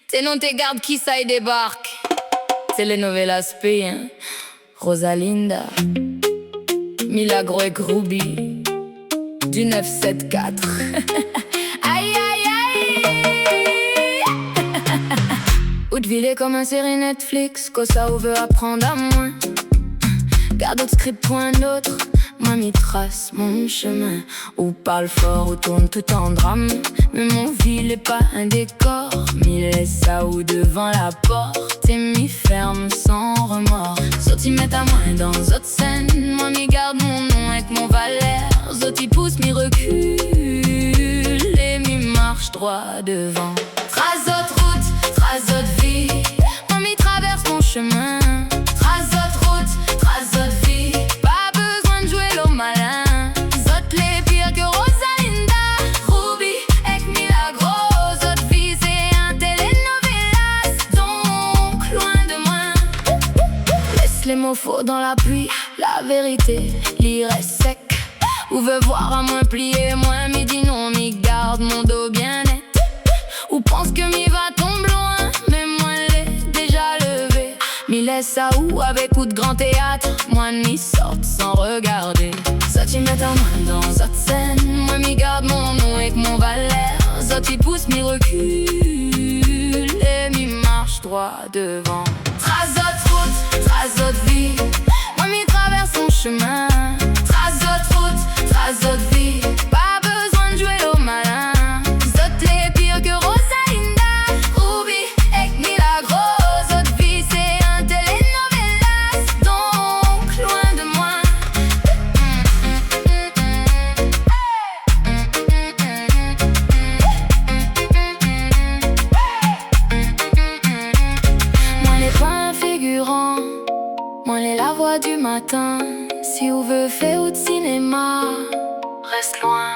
T'es non t'es garde qui ça y débarque. C'est les novelas hein. Rosalinda, Milagro et Groovy du 974. Aïe aïe aïe. Hauteville est comme un série Netflix, Cosa ou veut apprendre à moins. Garde autre script pour un autre. Moi m'y trace mon chemin, ou parle fort ou tourne tout en drame. Mais mon ville est pas un décor, m'y laisse ça ou devant la porte. Et m'y ferme sans remords. Sorti mettre à moins dans autres scènes. Moi m'y garde mon nom avec mon Valère. Zoti pousse, m'y recule et m'y marche droit devant. Trace d'autres routes, trace d'autres vies. Moi m'y traverse mon chemin. Trace d'autres routes, trace d'autres vies. Pas besoin de jouer l'homme malin. Zot les pires que Rosalinda, Ruby avec Milagro. Zot vie c'est un telenovelas, donc loin de moi. Laisse les mots faux dans la pluie, la vérité l'irait sec. Ou veut voir à moins plier, moi m'y dit non, m'y garde mon dos bien net. Ou pense que m'y va tombe loin, mais moi l'ai déjà levé. M'y laisse ça ou avec coup de grand théâtre, moi m'y sorte sans regarder. Ça t'y met en main dans cette scène, moi m'y garde mon nom avec mon Valère. Ça t'y pousse, m'y recule et m'y marche droit devant. Trace d'autres routes, trace d'autres vies, moi m'y traverse son chemin. Trace d'autres routes, trace d'autres vies, pas besoin de jouer au malin. Zot les pires que Rosalinda, Ruby avec Milagro. Zot vie c'est un telenovelas, donc loin de moi. Moi n'est pas un figurant, moi n'est la voix du matin. Si vous veut faire ou de cinéma, reste loin.